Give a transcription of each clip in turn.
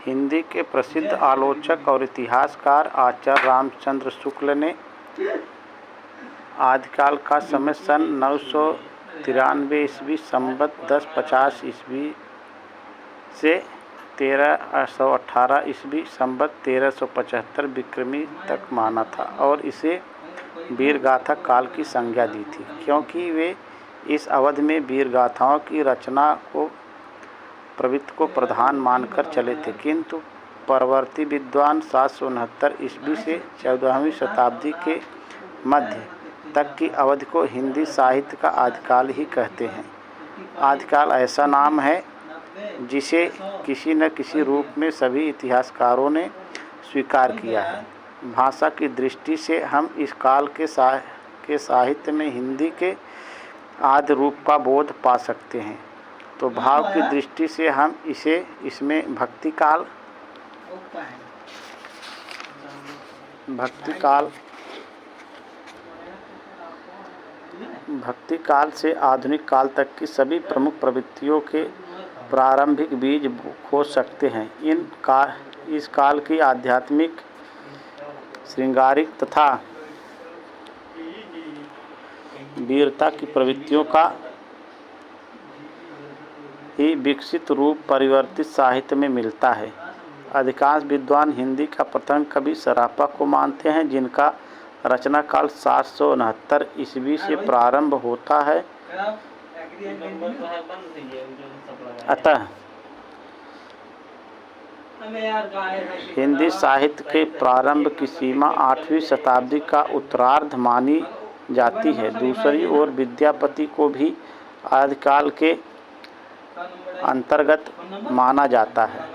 हिंदी के प्रसिद्ध आलोचक और इतिहासकार आचार्य रामचंद्र शुक्ल ने आदिकाल का समय सन 993 ईस्वी संवत 1050 ईस्वी से 1318 ईस्वी संवत 1375 विक्रमी तक माना था और इसे वीरगाथा काल की संज्ञा दी थी, क्योंकि वे इस अवधि में वीरगाथाओं की रचना को प्रवृत्ति को प्रधान मानकर चले थे। किंतु परवर्ती विद्वान 769 ईस्वी से 14वीं शताब्दी के मध्य तक की अवधि को हिंदी साहित्य का आदिकाल ही कहते हैं। आदिकाल ऐसा नाम है जिसे किसी न किसी रूप में सभी इतिहासकारों ने स्वीकार किया है। भाषा की दृष्टि से हम इस काल के साहित्य में हिंदी के आदि रूप का बोध पा सकते हैं, तो भाव की दृष्टि से हम इसमें भक्ति काल से आधुनिक काल तक की सभी प्रमुख प्रवृत्तियों के प्रारंभिक बीज खोज सकते हैं। इस काल की आध्यात्मिक, श्रृंगारिक तथा वीरता की प्रवृत्तियों का ही विकसित रूप परिवर्तित साहित्य में मिलता है। अधिकांश विद्वान हिंदी का प्रथम कवि सराफा को मानते हैं, जिनका रचना काल 769 ईस्वी से प्रारंभ होता है। अतः हिंदी साहित्य के प्रारंभ की सीमा 8वीं शताब्दी का उत्तरार्ध मानी जाती है। दूसरी ओर विद्यापति को भी आदिकाल के अंतर्गत माना जाता है।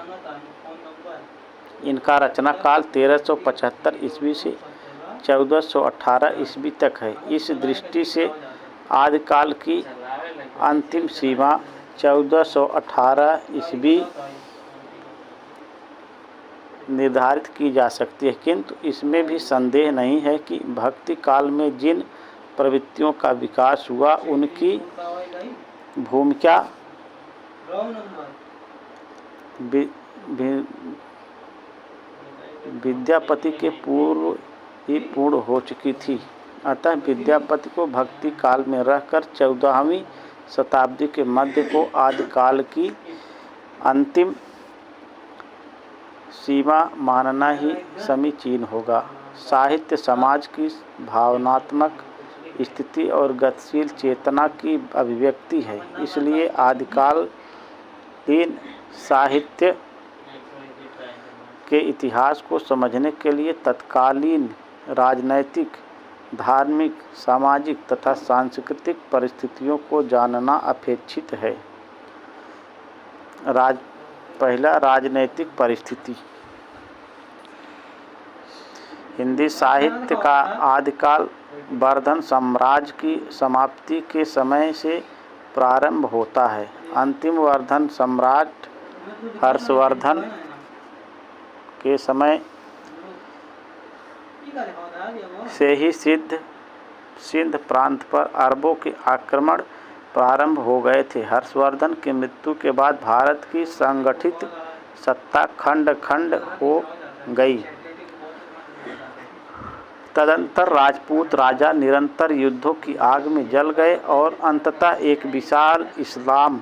इनका रचना काल 1375 ईस्वी से 1418 ईस्वी तक है। इस दृष्टि से आदिकाल की अंतिम सीमा 1418 ईस्वी निर्धारित की जा सकती है, किंतु इसमें भी संदेह नहीं है कि भक्ति काल में जिन प्रवृत्तियों का विकास हुआ उनकी भूमिका विद्यापति के पूर्व ही पूर्ण हो चुकी थी। अतः विद्यापति को भक्ति काल में रहकर 14वीं शताब्दी के मध्य को आदिकाल की अंतिम सीमा मानना ही समीचीन होगा। साहित्य समाज की भावनात्मक स्थिति और गतिशील चेतना की अभिव्यक्ति है, इसलिए आदिकालीन साहित्य के इतिहास को समझने के लिए तत्कालीन राजनैतिक, धार्मिक, सामाजिक तथा सांस्कृतिक परिस्थितियों को जानना अपेक्षित है। पहला, राजनैतिक परिस्थिति। हिंदी साहित्य का आदिकाल वर्धन साम्राज्य की समाप्ति के समय से प्रारंभ होता है। अंतिम वर्धन सम्राट हर्षवर्धन के समय से ही सिंध प्रांत पर अरबों के आक्रमण प्रारंभ हो गए थे। हर्षवर्धन की मृत्यु के बाद भारत की संगठित सत्ता खंड खंड हो गई। तदंतर राजपूत राजा निरंतर युद्धों की आग में जल गए और अंततः एक विशाल इस्लाम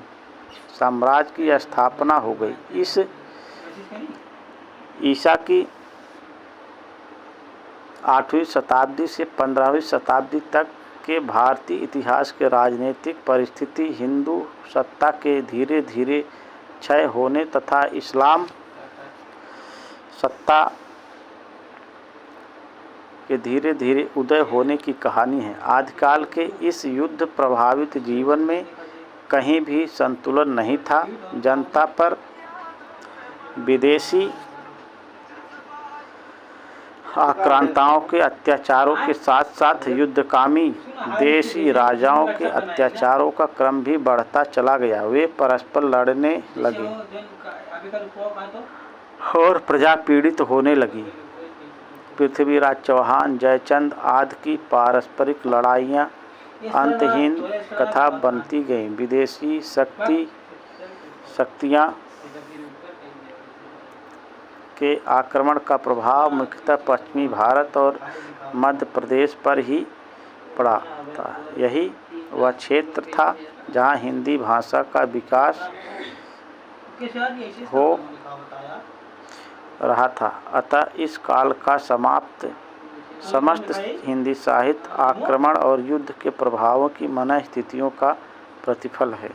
साम्राज्य की स्थापना हो गई। इस ईसा की 8वीं शताब्दी से 15वीं शताब्दी तक के भारतीय इतिहास के राजनीतिक परिस्थिति हिंदू सत्ता के धीरे धीरे क्षय होने तथा इस्लाम सत्ता के धीरे धीरे उदय होने की कहानी है। आदिकाल के इस युद्ध प्रभावित जीवन में कहीं भी संतुलन नहीं था। जनता पर विदेशी आक्रांताओं के अत्याचारों के साथ साथ युद्धकामी देशी राजाओं के अत्याचारों का क्रम भी बढ़ता चला गया। वे परस्पर लड़ने लगे और प्रजा पीड़ित होने लगी। पृथ्वीराज चौहान, जयचंद आदि की पारस्परिक लड़ाइयाँ अंतहीन कथा बनती गईं। विदेशी शक्तियाँ के आक्रमण का प्रभाव मुख्यतः पश्चिमी भारत और मध्य प्रदेश पर ही पड़ा था। यही वह क्षेत्र था जहाँ हिंदी भाषा का विकास हो रहा था। अतः इस काल का समस्त हिंदी साहित्य आक्रमण और युद्ध के प्रभावों की मनःस्थितियों का प्रतिफल है।